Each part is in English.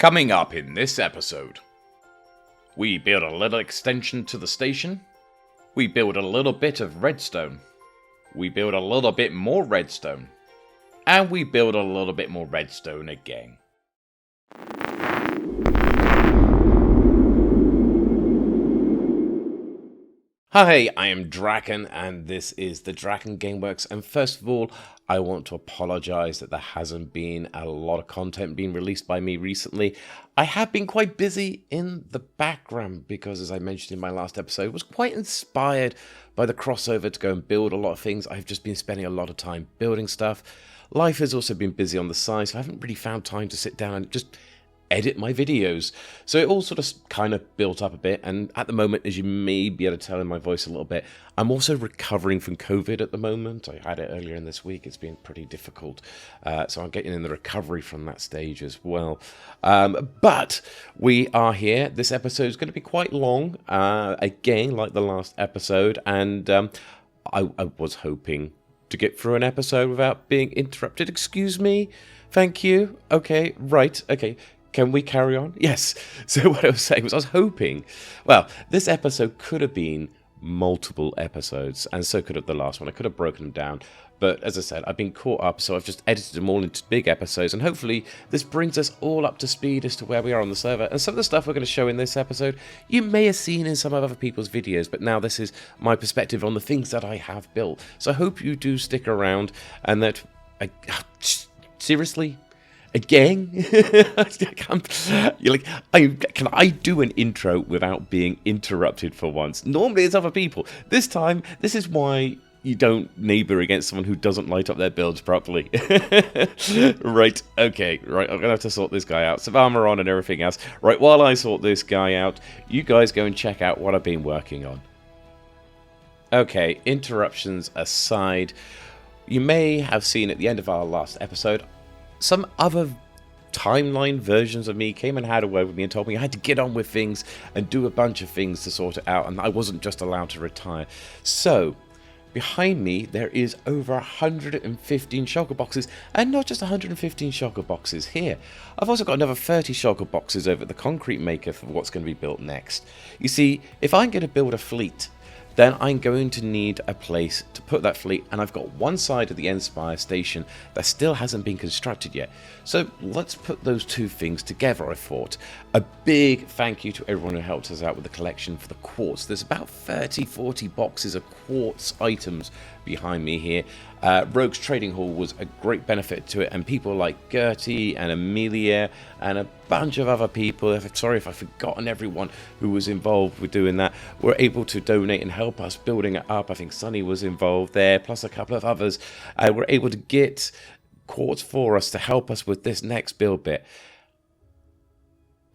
Coming up in this episode, we build a little extension to the station, we build a little bit of redstone, we build a little bit more redstone, and we build a little bit more redstone again. Hi, I am Draken, and this is the DrakenGameWerks, and first of all, I want to apologise that there hasn't been a lot of content being released by me recently. I have been quite busy in the background because, as I mentioned in my last episode, I was quite inspired by the crossover to go and build a lot of things. I've just been spending a lot of time building stuff. Life has also been busy on the side, so I haven't really found time to sit down and just edit my videos. So it all sort of kind of built up a bit, and at the moment, as you may be able to tell in my voice a little bit, I'm also recovering from COVID at the moment. I had it earlier in this week. It's been pretty difficult. So I'm getting in the recovery from that stage as well. But we are here. This episode is going to be quite long, again, like the last episode, and I was hoping to get through an episode without being interrupted. Excuse me? Thank you. Okay, right, okay. Can we carry on? Yes. So what I was saying was I was hoping, well, this episode could have been multiple episodes, and so could have the last one. I could have broken them down. But as I said, I've been caught up, so I've just edited them all into big episodes, and hopefully this brings us all up to speed as to where we are on the server. And some of the stuff we're going to show in this episode, you may have seen in some of other people's videos, but now this is my perspective on the things that I have built. So I hope you do stick around, and that... seriously? Again? You're like, can I do an intro without being interrupted for once? Normally it's other people. This time, this is why you don't neighbour against someone who doesn't light up their builds properly. Right, okay, right, I'm going to have to sort this guy out. Some armour on and everything else. Right, while I sort this guy out, you guys go and check out what I've been working on. Okay, interruptions aside, you may have seen at the end of our last episode, some other timeline versions of me came and had a word with me and told me I had to get on with things and do a bunch of things to sort it out, and I wasn't just allowed to retire. So, behind me there is over 115 shulker boxes, and not just 115 shulker boxes here. I've also got another 30 shulker boxes over at the concrete maker for what's going to be built next. You see, if I'm going to build a fleet, then I'm going to need a place to put that fleet, and I've got one side of the Endspire station that still hasn't been constructed yet. So let's put those two things together, I thought. A big thank you to everyone who helped us out with the collection for the quartz. There's about 30-40 boxes of quartz items behind me here. Rogue's Trading Hall was a great benefit to it, and people like Gertie and Amelia and a bunch of other people, sorry if I've forgotten everyone who was involved with doing that, were able to donate and help us building it up. I think Sunny was involved there, plus a couple of others. Were able to get quartz for us to help us with this next build bit.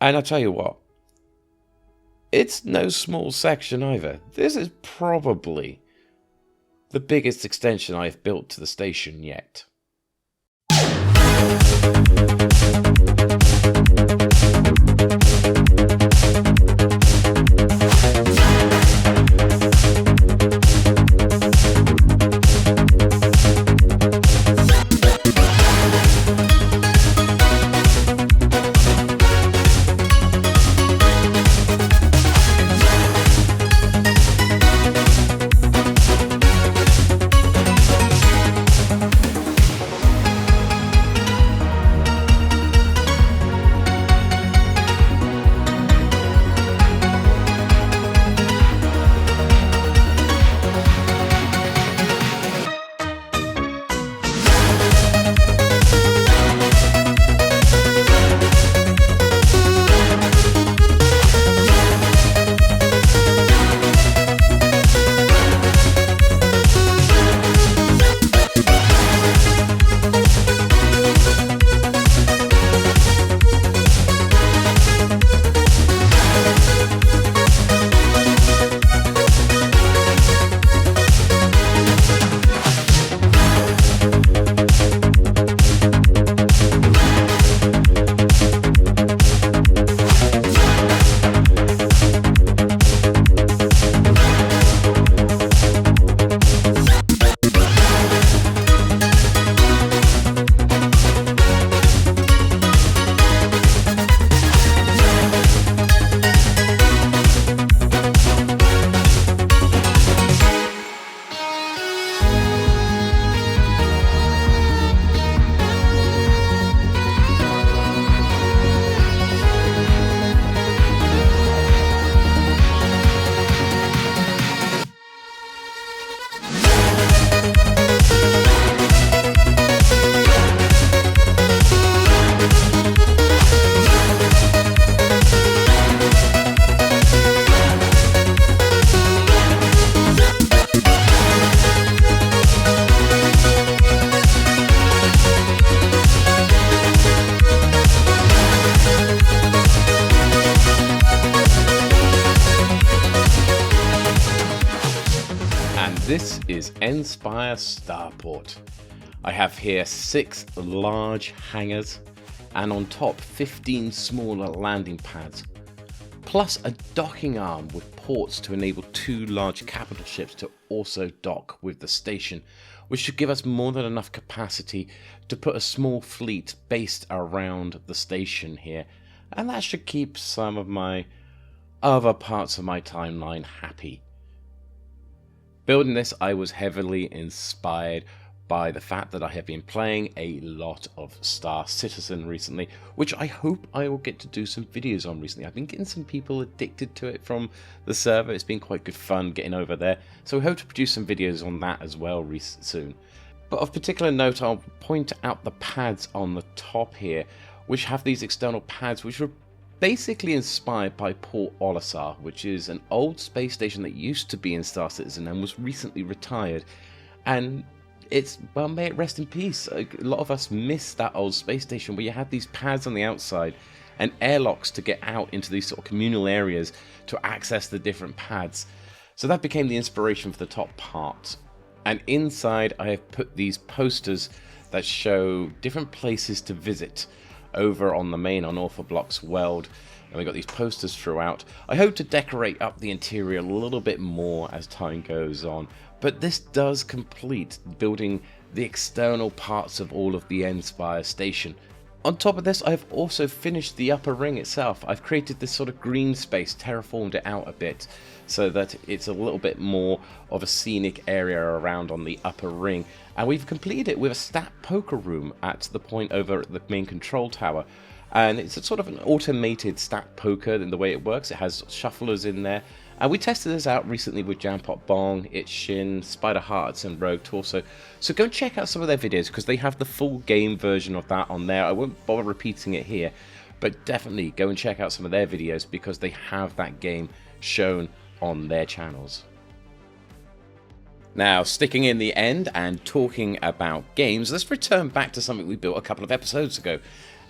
And I'll tell you what, it's no small section either. This is probably the biggest extension I've built to the station yet. This is Endspire Starport. I have here 6 large hangars and on top 15 smaller landing pads, plus a docking arm with ports to enable 2 large capital ships to also dock with the station, which should give us more than enough capacity to put a small fleet based around the station here, and that should keep some of my other parts of my timeline happy. Building this, I was heavily inspired by the fact that I have been playing a lot of Star Citizen recently, which I hope I will get to do some videos on recently. I've been getting some people addicted to it from the server. It's been quite good fun getting over there, so we hope to produce some videos on that as well soon. But of particular note, I'll point out the pads on the top here, which have these external pads which were basically inspired by Port Olisar, which is an old space station that used to be in Star Citizen and was recently retired. And it's, well, may it rest in peace. A lot of us miss that old space station where you had these pads on the outside and airlocks to get out into these sort of communal areas to access the different pads. So that became the inspiration for the top part. And inside I have put these posters that show different places to visit over on the main Unorthoblocks world, and we got these posters throughout. I hope to decorate up the interior a little bit more as time goes on, but this does complete building the external parts of all of the Endspire station. On top of this, I've also finished the upper ring itself. I've created this sort of green space, terraformed it out a bit, so that it's a little bit more of a scenic area around on the upper ring. And we've completed it with a stat poker room at the point over at the main control tower. And it's a sort of an automated stat poker in the way it works. It has shufflers in there. And we tested this out recently with Jampot Bong, Itchin, Spider Hearts, and Rogue Torso. So go and check out some of their videos because they have the full game version of that on there. I won't bother repeating it here, but definitely go and check out some of their videos because they have that game shown on their channels. Now, sticking in the end and talking about games, let's return back to something we built a couple of episodes ago,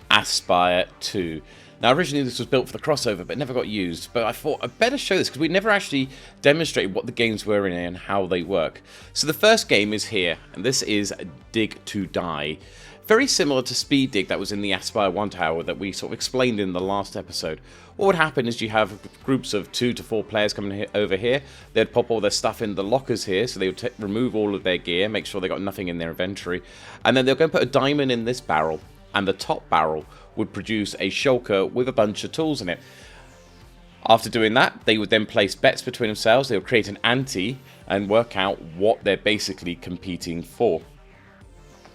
Aspire 2. Now, originally this was built for the crossover, but never got used. But I thought I'd better show this because we never actually demonstrated what the games were in it and how they work. So the first game is here, and this is Dig to Die. Very similar to Speed Dig that was in the Aspire 1 tower that we sort of explained in the last episode. What would happen is you have groups of 2 to 4 players coming over here. They'd pop all their stuff in the lockers here, so they would remove all of their gear, make sure they got nothing in their inventory. And then they'll go and put a diamond in this barrel, and the top barrel would produce a shulker with a bunch of tools in it. After doing that, they would then place bets between themselves. They would create an ante and work out what they're basically competing for.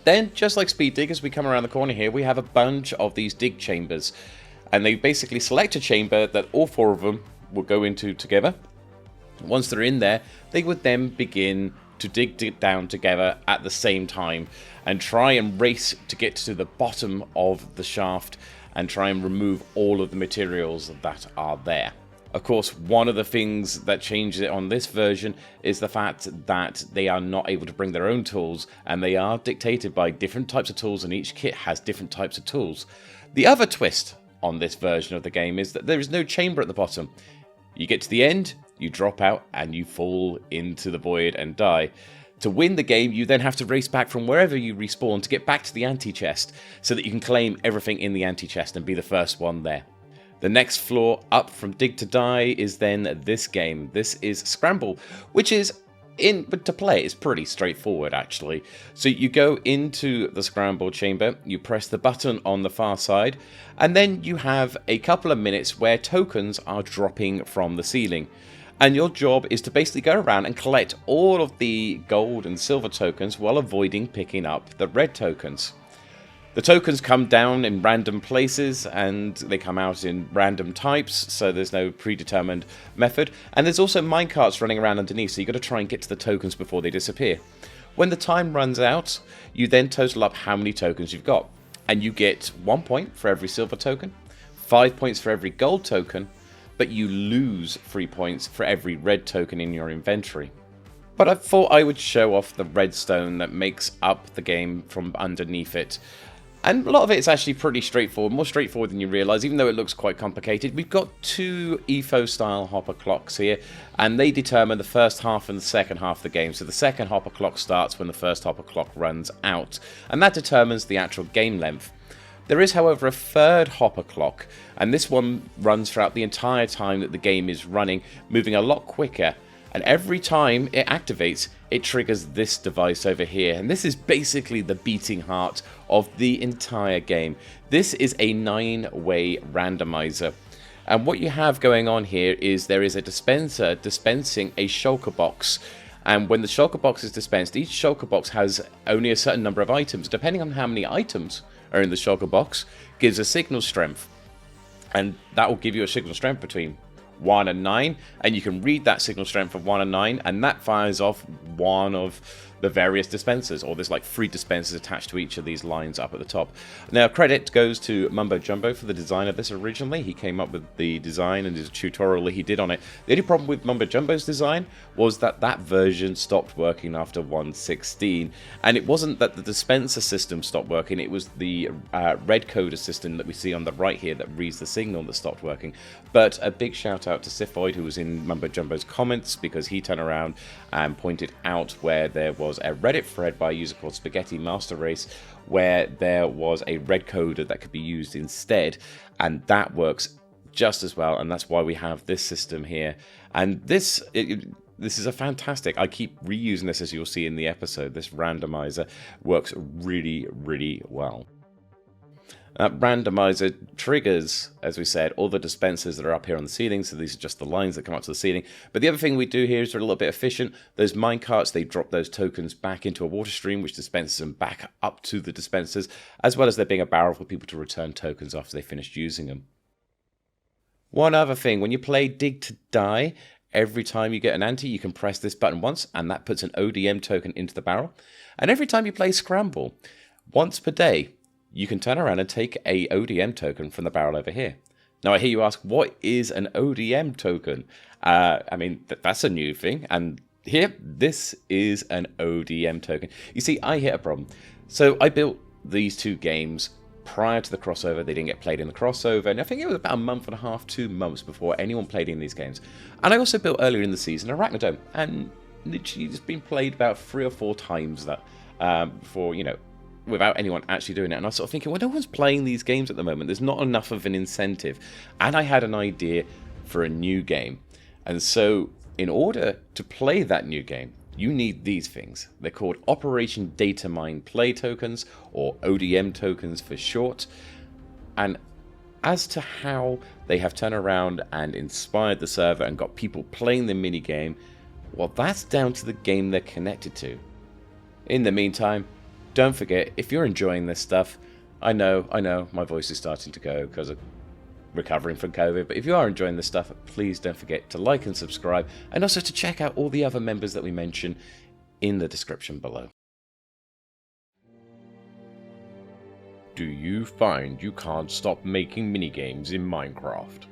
Then, just like Speed Dig, as we come around the corner here, we have a bunch of these dig chambers. And they basically select a chamber that all 4 of them will go into together. Once they're in there, they would then begin to dig down together at the same time and try and race to get to the bottom of the shaft and try and remove all of the materials that are there. Of course, one of the things that changes it on this version is the fact that they are not able to bring their own tools, and they are dictated by different types of tools, and each kit has different types of tools. The other twist on this version of the game is that there is no chamber at the bottom. You get to the end, you drop out, and you fall into the void and die. To win the game, you then have to race back from wherever you respawn to get back to the ante-chest so that you can claim everything in the ante-chest and be the first one there. The next floor up from Dig to Die is then this game. This is Scramble, which is, to play, is pretty straightforward actually. So you go into the Scramble chamber, you press the button on the far side, and then you have a couple of minutes where tokens are dropping from the ceiling. And your job is to basically go around and collect all of the gold and silver tokens while avoiding picking up the red tokens. The tokens come down in random places and they come out in random types, so there's no predetermined method. And there's also minecarts running around underneath, so you've got to try and get to the tokens before they disappear. When the time runs out, you then total up how many tokens you've got. And you get 1 point for every silver token, 5 points for every gold token, but you lose 3 points for every red token in your inventory. But I thought I would show off the redstone that makes up the game from underneath it. And a lot of it is actually pretty straightforward, more straightforward than you realise, even though it looks quite complicated. We've got two EFO-style hopper clocks here, and they determine the first half and the second half of the game. So the second hopper clock starts when the first hopper clock runs out, and that determines the actual game length. There is, however, a third hopper clock, and this one runs throughout the entire time that the game is running, moving a lot quicker. And every time it activates, it triggers this device over here. And this is basically the beating heart of the entire game. This is a 9-way randomizer. And what you have going on here is there is a dispenser dispensing a shulker box. And when the shulker box is dispensed, each shulker box has only a certain number of items. Depending on how many items are in the shulker box, gives a signal strength. And that will give you a signal strength between 1 and 9, and you can read that signal strength of 1 and 9, and that fires off one of the various dispensers, or there's like 3 dispensers attached to each of these lines up at the top. Now, credit goes to Mumbo Jumbo for the design of this originally. He came up with the design and his tutorial that he did on it. The only problem with Mumbo Jumbo's design was that that version stopped working after 1.16, and it wasn't that the dispenser system stopped working, it was the red coder system that we see on the right here that reads the signal that stopped working. But a big shout out to Siphoid, who was in Mumbo Jumbo's comments, because he turned around and pointed out where there was a Reddit thread by a user called Spaghetti Master Race where there was a red coder that could be used instead, and that works just as well, and that's why we have this system here. And this is a fantastic, I keep reusing this as you'll see in the episode, this randomizer works really, really well. That randomizer triggers, as we said, all the dispensers that are up here on the ceiling, so these are just the lines that come up to the ceiling. But the other thing we do here is we're a little bit efficient. Those minecarts, they drop those tokens back into a water stream, which dispenses them back up to the dispensers, as well as there being a barrel for people to return tokens after they finished using them. One other thing, when you play Dig to Die, every time you get an ante, you can press this button once, and that puts an ODM token into the barrel. And every time you play Scramble, once per day, you can turn around and take a ODM token from the barrel over here. Now I hear you ask, what is an ODM token? I mean, that's a new thing. And here, this is an ODM token. You see, I hit a problem. So I built these two games prior to the crossover. They didn't get played in the crossover. And I think it was about a month and a half, 2 months before anyone played in these games. And I also built earlier in the season Arachnidome. And literally it's been played about 3 or 4 times that before, you know, without anyone actually doing it. And I was sort of thinking, well, no one's playing these games at the moment. There's not enough of an incentive. And I had an idea for a new game. And so in order to play that new game, you need these things. They're called Operation Data Mine Play Tokens, or ODM tokens for short. And as to how they have turned around and inspired the server and got people playing the minigame, well, that's down to the game they're connected to. In the meantime, don't forget, if you're enjoying this stuff, I know, my voice is starting to go because of recovering from COVID, but if you are enjoying this stuff, please don't forget to like and subscribe, and also to check out all the other members that we mention in the description below. Do you find you can't stop making minigames in Minecraft?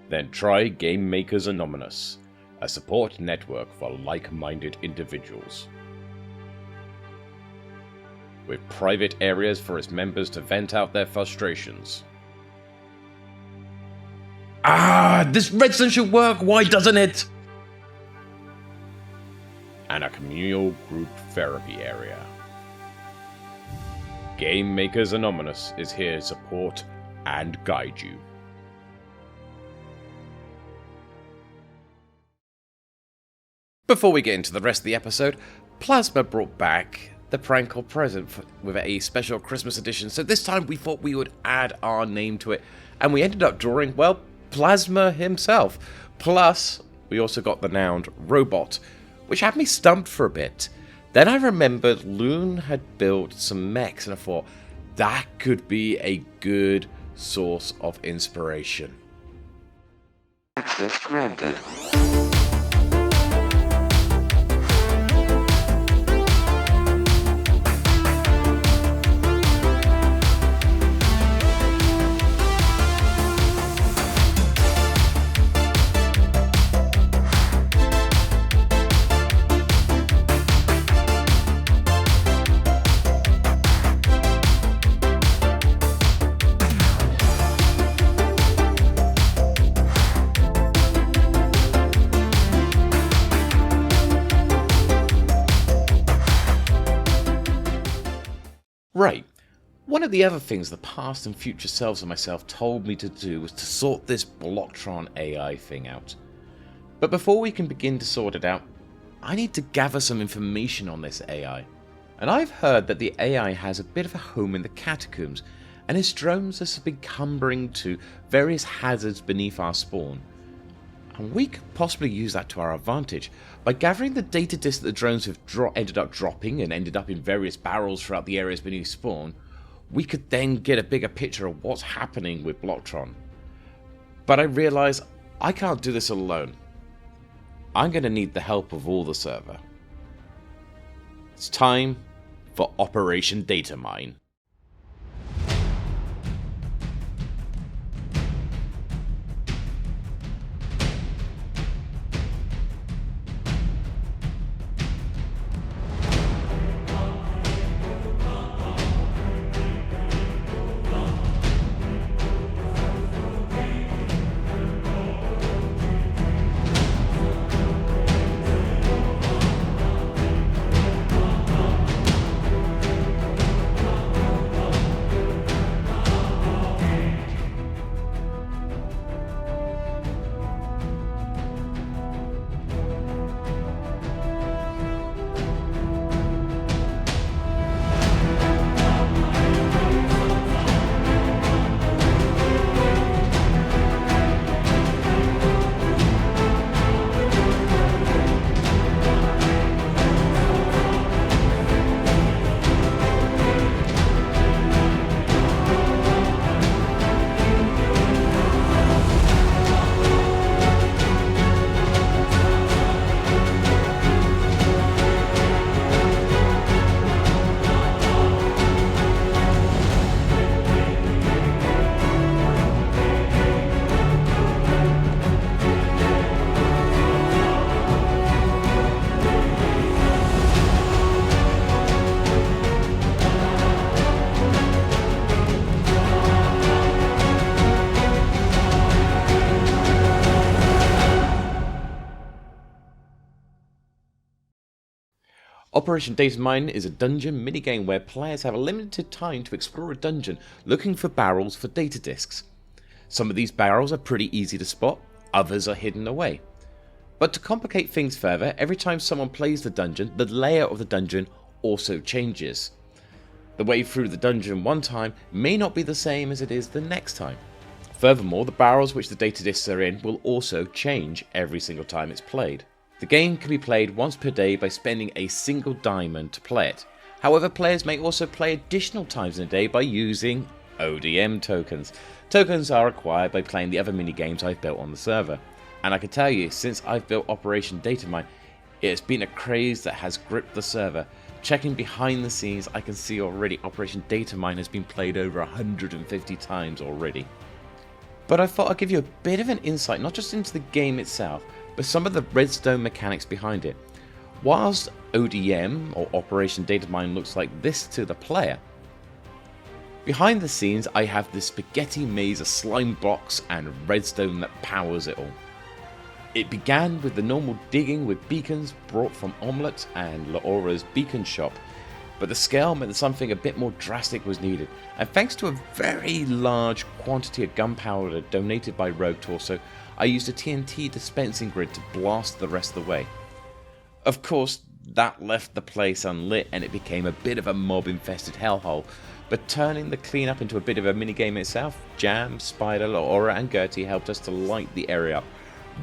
Then try Game Makers Anonymous, a support network for like-minded individuals. With private areas for its members to vent out their frustrations. This redstone should work, why doesn't it? And a communal group therapy area. Game Makers Anonymous is here to support and guide you. Before we get into the rest of the episode, Plasma brought back the prank call present with a special Christmas edition, so this time we thought we would add our name to it, and we ended up drawing, well, Plasma himself. Plus, we also got the noun robot, which had me stumped for a bit. Then I remembered Loon had built some mechs, and I thought that could be a good source of inspiration. Access granted. Right. One of the other things the past and future selves of myself told me to do was to sort this BlockTron AI thing out. But before we can begin to sort it out, I need to gather some information on this AI. And I've heard that the AI has a bit of a home in the catacombs, and its drones have been cumbering to various hazards beneath our spawn. And we could possibly use that to our advantage. By gathering the data disk that the drones have ended up dropping and ended up in various barrels throughout the areas beneath spawn, we could then get a bigger picture of what's happening with BlockTron. But I realise I can't do this alone. I'm going to need the help of all the server. It's time for Operation Data Mine. Operation Data Mine is a dungeon minigame where players have a limited time to explore a dungeon looking for barrels for data disks. Some of these barrels are pretty easy to spot, others are hidden away. But to complicate things further, every time someone plays the dungeon, the layout of the dungeon also changes. The way through the dungeon one time may not be the same as it is the next time. Furthermore, the barrels which the data disks are in will also change every single time it's played. The game can be played once per day by spending a single diamond to play it. However, players may also play additional times in a day by using ODM tokens. Tokens are acquired by playing the other mini-games I've built on the server. And I can tell you, since I've built Operation Data Mine, it's been a craze that has gripped the server. Checking behind the scenes, I can see already Operation Data Mine has been played over 150 times already. But I thought I'd give you a bit of an insight, not just into the game itself, but some of the redstone mechanics behind it. Whilst ODM, or Operation Data Mine, looks like this to the player, behind the scenes I have this spaghetti maze of slime blocks and redstone that powers it all. It began with the normal digging with beacons brought from Omelette and Laura's beacon shop, but the scale meant that something a bit more drastic was needed, and thanks to a very large quantity of gunpowder donated by Rogue Torso, I used a TNT dispensing grid to blast the rest of the way. Of course, that left the place unlit and it became a bit of a mob-infested hellhole, but turning the cleanup into a bit of a minigame itself, Jam, Spider, Laura and Gertie helped us to light the area up,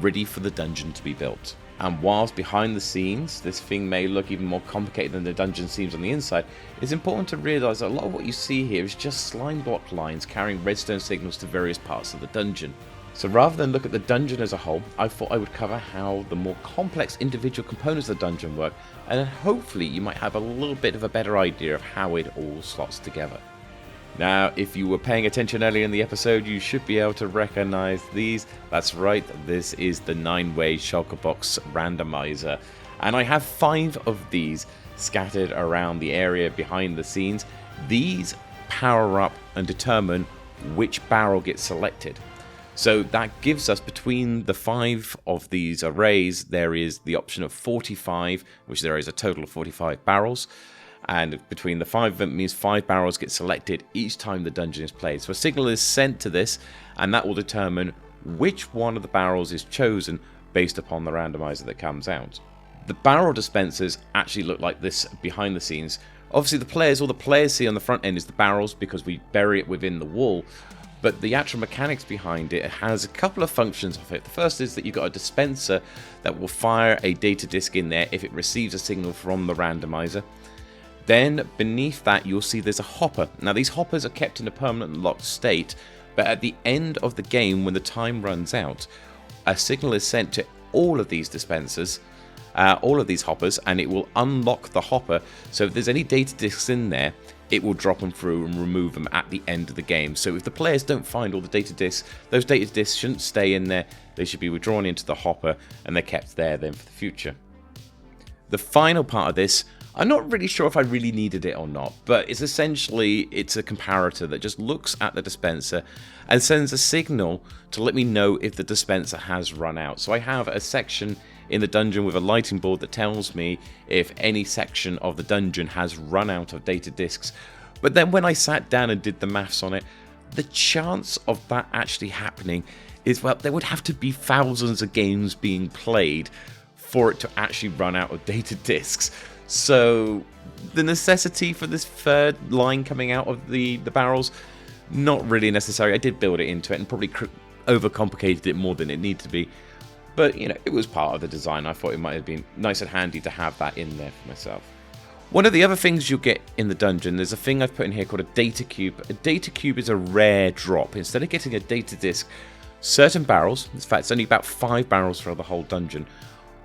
ready for the dungeon to be built. And whilst behind the scenes this thing may look even more complicated than the dungeon seems on the inside, it's important to realise that a lot of what you see here is just slime block lines carrying redstone signals to various parts of the dungeon. So rather than look at the dungeon as a whole, I thought I would cover how the more complex individual components of the dungeon work, and then hopefully you might have a little bit of a better idea of how it all slots together. Now, if you were paying attention earlier in the episode, you should be able to recognize these. That's right, this is the 9-way shulker box randomizer, and I have 5 of these scattered around the area behind the scenes. These power up and determine which barrel gets selected. So that gives us, between the 5 of these arrays, there is the option of 45, which there is a total of 45 barrels. And between the 5 of them means 5 barrels get selected each time the dungeon is played. So a signal is sent to this, and that will determine which one of the barrels is chosen based upon the randomizer that comes out. The barrel dispensers actually look like this behind the scenes. Obviously all the players see on the front end is the barrels because we bury it within the wall, but the actual mechanics behind it has a couple of functions of it. The first is that you've got a dispenser that will fire a data disk in there if it receives a signal from the randomizer. Then beneath that you'll see there's a hopper. Now these hoppers are kept in a permanent locked state, but at the end of the game when the time runs out, a signal is sent to all of these dispensers, all of these hoppers, and it will unlock the hopper. So if there's any data disks in there, it will drop them through and remove them at the end of the game. So if the players don't find all the data disks, those data disks shouldn't stay in there. They should be withdrawn into the hopper and they're kept there then for the future. The final part of this, I'm not really sure if I really needed it or not, but it's a comparator that just looks at the dispenser and sends a signal to let me know if the dispenser has run out. So I have a section in the dungeon with a lighting board that tells me if any section of the dungeon has run out of data disks. But then when I sat down and did the maths on it, the chance of that actually happening is, well, there would have to be thousands of games being played for it to actually run out of data disks. So the necessity for this third line coming out of the barrels, not really necessary. I did build it into it and probably overcomplicated it more than it needed to be. But, you know, it was part of the design. I thought it might have been nice and handy to have that in there for myself. One of the other things you'll get in the dungeon, there's a thing I've put in here called a data cube. A data cube is a rare drop. Instead of getting a data disk, certain barrels, in fact it's only about 5 barrels for the whole dungeon,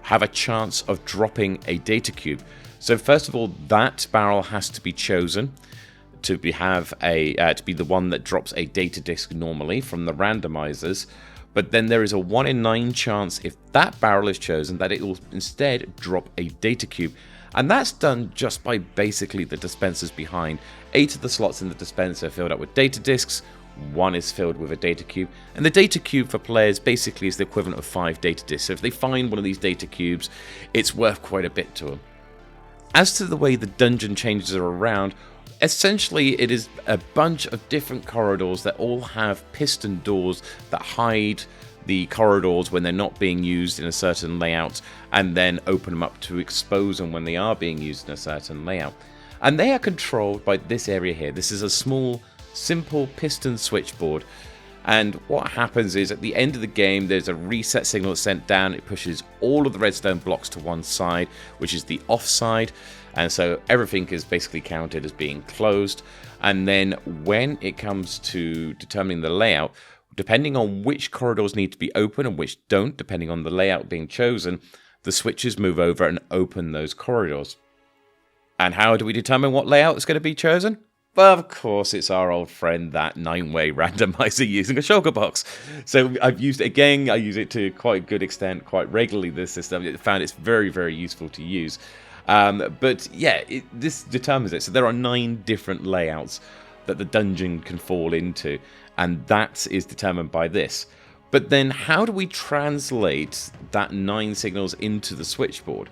have a chance of dropping a data cube. So first of all, that barrel has to be chosen to be the one that drops a data disk normally from the randomizers. But then there is a 1 in 9 chance, if that barrel is chosen, that it will instead drop a data cube. And that's done just by basically the dispensers behind. 8 of the slots in the dispenser are filled up with data disks, 1 is filled with a data cube. And the data cube for players basically is the equivalent of 5 data disks. So if they find one of these data cubes, it's worth quite a bit to them. As to the way the dungeon changes are around, essentially it is a bunch of different corridors that all have piston doors that hide the corridors when they're not being used in a certain layout, and then open them up to expose them when they are being used in a certain layout. And they are controlled by this area here. This is a small, simple piston switchboard. And what happens is at the end of the game, there's a reset signal that's sent down. It pushes all of the redstone blocks to one side, which is the off side. And so everything is basically counted as being closed. And then when it comes to determining the layout, depending on which corridors need to be open and which don't, depending on the layout being chosen, the switches move over and open those corridors. And how do we determine what layout is going to be chosen? Well, of course, it's our old friend, that 9-way randomizer using a shulker box. So I've used it again. I use it to quite a good extent, quite regularly, this system. I found it's very, very useful to use. But yeah, this determines it. So there are 9 different layouts that the dungeon can fall into. And that is determined by this. But then how do we translate that 9 signals into the switchboard?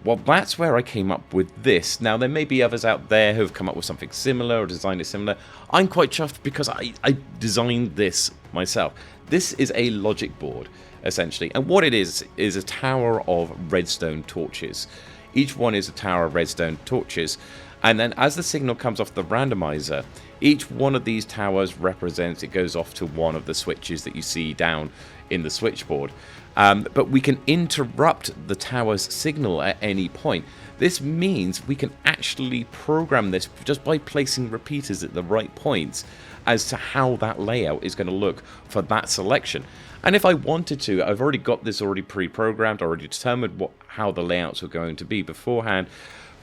Well, that's where I came up with this. Now, there may be others out there who have come up with something similar or designed it similar. I'm quite chuffed because I designed this myself. This is a logic board, essentially. And what it is a tower of redstone torches. Each one is a tower of redstone torches. And then as the signal comes off the randomizer, each one of these towers represents, it goes off to one of the switches that you see down in the switchboard. But we can interrupt the tower's signal at any point. This means we can actually program this just by placing repeaters at the right points as to how that layout is going to look for that selection. And if I wanted to, I've already got this already pre-programmed, already determined how the layouts were going to be beforehand.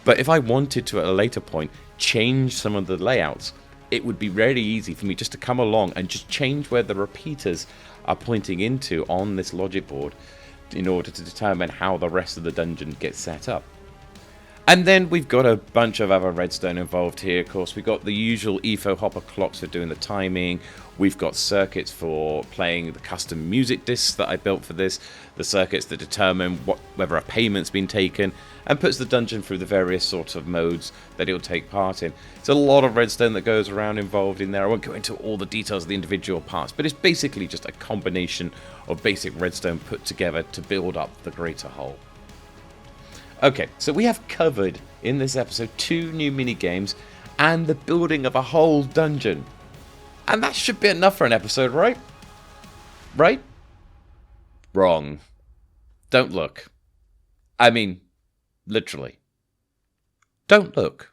But if I wanted to, at a later point, change some of the layouts, it would be really easy for me just to come along and just change where the repeaters are pointing into on this logic board in order to determine how the rest of the dungeon gets set up. And then we've got a bunch of other redstone involved here. Of course, we've got the usual EFO hopper clocks for doing the timing. We've got circuits for playing the custom music discs that I built for this. The circuits that determine whether a payment's been taken and puts the dungeon through the various sorts of modes that it'll take part in. It's a lot of redstone that goes around involved in there. I won't go into all the details of the individual parts, but it's basically just a combination of basic redstone put together to build up the greater whole. Okay, so we have covered in this episode 2 new mini-games and the building of a whole dungeon. And that should be enough for an episode, right? Right? Wrong. Don't look. I mean, literally. Don't look.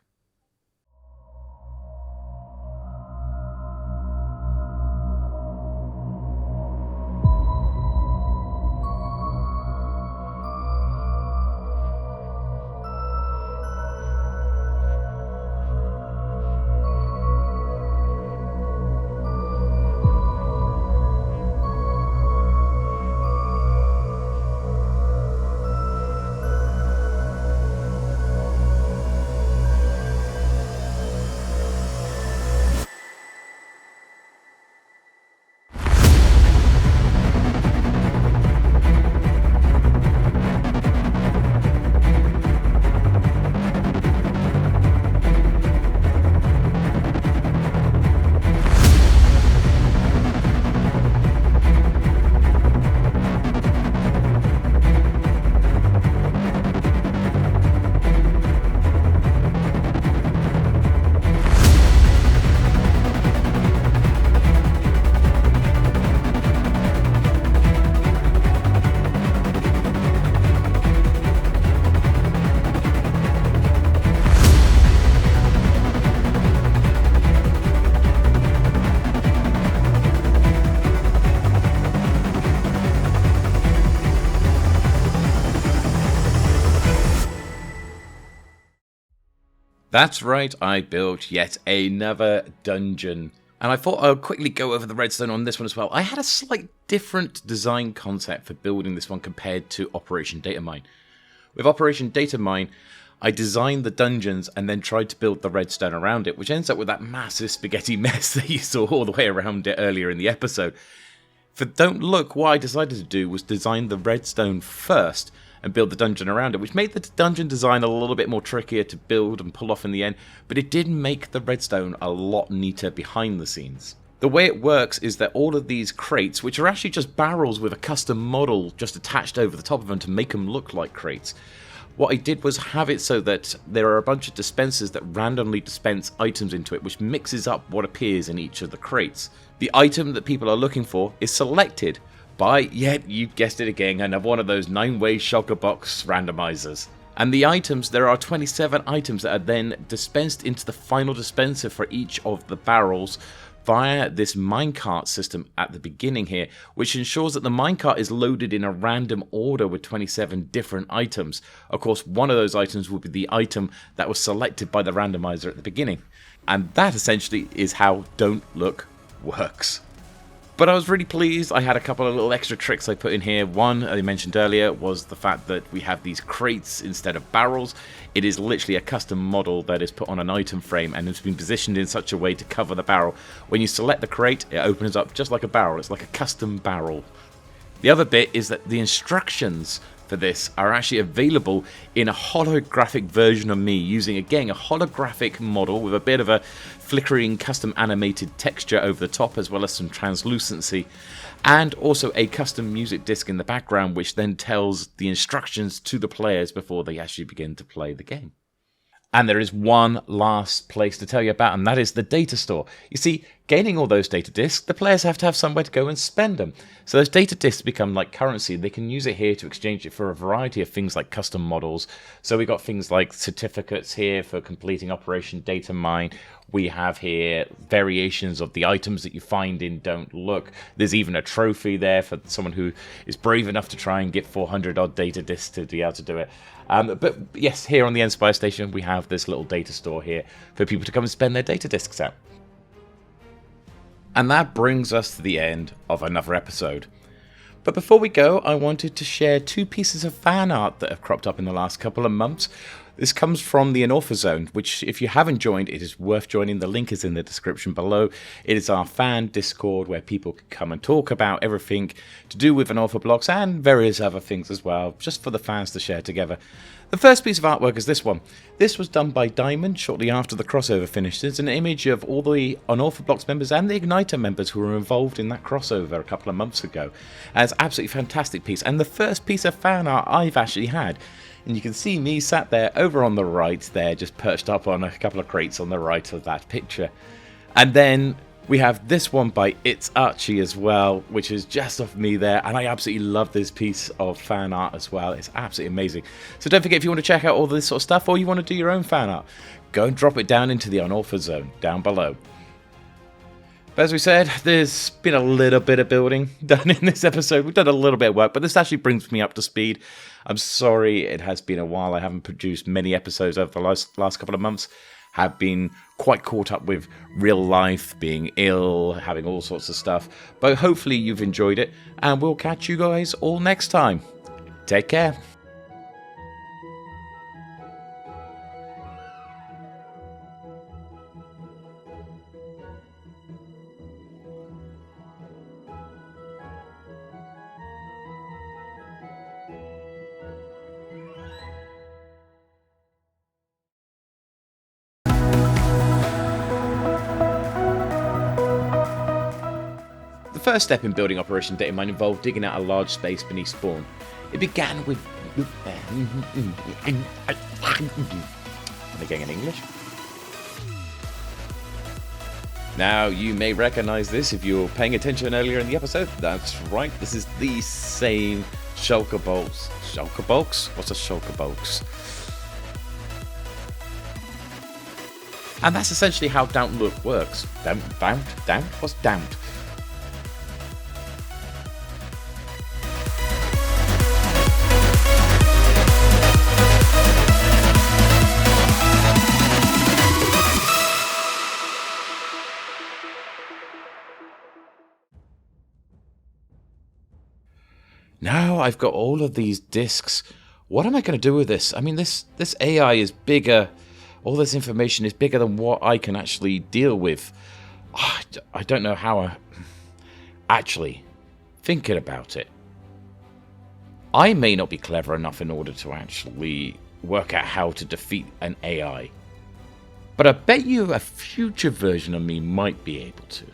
That's right, I built yet another dungeon. And I thought I would quickly go over the redstone on this one as well. I had a slight different design concept for building this one compared to Operation Datamine. With Operation Datamine, I designed the dungeons and then tried to build the redstone around it, which ends up with that massive spaghetti mess that you saw all the way around it earlier in the episode. For Don't Look, what I decided to do was design the redstone first and build the dungeon around it, which made the dungeon design a little bit more trickier to build and pull off in the end, but it did make the redstone a lot neater behind the scenes. The way it works is that all of these crates, which are actually just barrels with a custom model just attached over the top of them to make them look like crates, what I did was have it so that there are a bunch of dispensers that randomly dispense items into it, which mixes up what appears in each of the crates. The item that people are looking for is selected by, you guessed it again, another one of those 9-way shulker box randomizers. And the items, there are 27 items that are then dispensed into the final dispenser for each of the barrels via this minecart system at the beginning here, which ensures that the minecart is loaded in a random order with 27 different items. Of course, one of those items will be the item that was selected by the randomizer at the beginning. And that essentially is how Don't Look works. But I was really pleased. I had a couple of little extra tricks I put in here. One, I mentioned earlier, was the fact that we have these crates instead of barrels. It is literally a custom model that is put on an item frame and has been positioned in such a way to cover the barrel. When you select the crate, it opens up just like a barrel. It's like a custom barrel. The other bit is that the instructions for this are actually available in a holographic version of me, using again a holographic model with a bit of a flickering custom animated texture over the top, as well as some translucency, and also a custom music disc in the background, which then tells the instructions to the players before they actually begin to play the game. And there is one last place to tell you about, and that is the data store. You see, gaining all those data disks, the players have to have somewhere to go and spend them. So those data disks become like currency. They can use it here to exchange it for a variety of things like custom models. So we got things like certificates here for completing Operation Datamine. We have here variations of the items that you find in Don't Look. There's even a trophy there for someone who is brave enough to try and get 400 odd data disks to be able to do it. But yes, here on the Endspire Station, we have this little data store here for people to come and spend their data disks out. And that brings us to the end of another episode. But before we go, I wanted to share 2 pieces of fan art that have cropped up in the last couple of months. This comes from the Unorthoblocks Zone, which if you haven't joined, it is worth joining. The link is in the description below. It is our fan Discord where people can come and talk about everything to do with Unorthoblocks and various other things as well, just for the fans to share together. The first piece of artwork is this one. This was done by Diamond shortly after the crossover finished. It's an image of all the Unorthoblocks members and the Igniter members who were involved in that crossover a couple of months ago. And it's an absolutely fantastic piece, and the first piece of fan art I've actually had. And you can see me sat there over on the right there, just perched up on a couple of crates on the right of that picture. And then we have this one by It's Arrchie as well, which is just off me there. And I absolutely love this piece of fan art as well. It's absolutely amazing. So don't forget, if you want to check out all this sort of stuff or you want to do your own fan art, go and drop it down into the Unorthoblocks Zone down below. But as we said, there's been a little bit of building done in this episode. We've done a little bit of work, but this actually brings me up to speed. I'm sorry it has been a while. I haven't produced many episodes over the last couple of months. Have been quite caught up with real life, being ill, having all sorts of stuff. But hopefully you've enjoyed it, and we'll catch you guys all next time. Take care. The first step in building Operation Datamine involved digging out a large space beneath spawn. It began with... Am I getting in English? Now, you may recognize this if you're paying attention earlier in the episode. That's right, this is the same shulker bolts. Shulker bolts? What's a shulker bolts? And that's essentially how Doubt Look works. Doubt? What's Doubt? Now I've got all of these disks. What am I going to do with this? I mean, this AI is bigger. All this information is bigger than what I can actually deal with. I don't know how I... Actually, thinking about it, I may not be clever enough in order to actually work out how to defeat an AI. But I bet you a future version of me might be able to.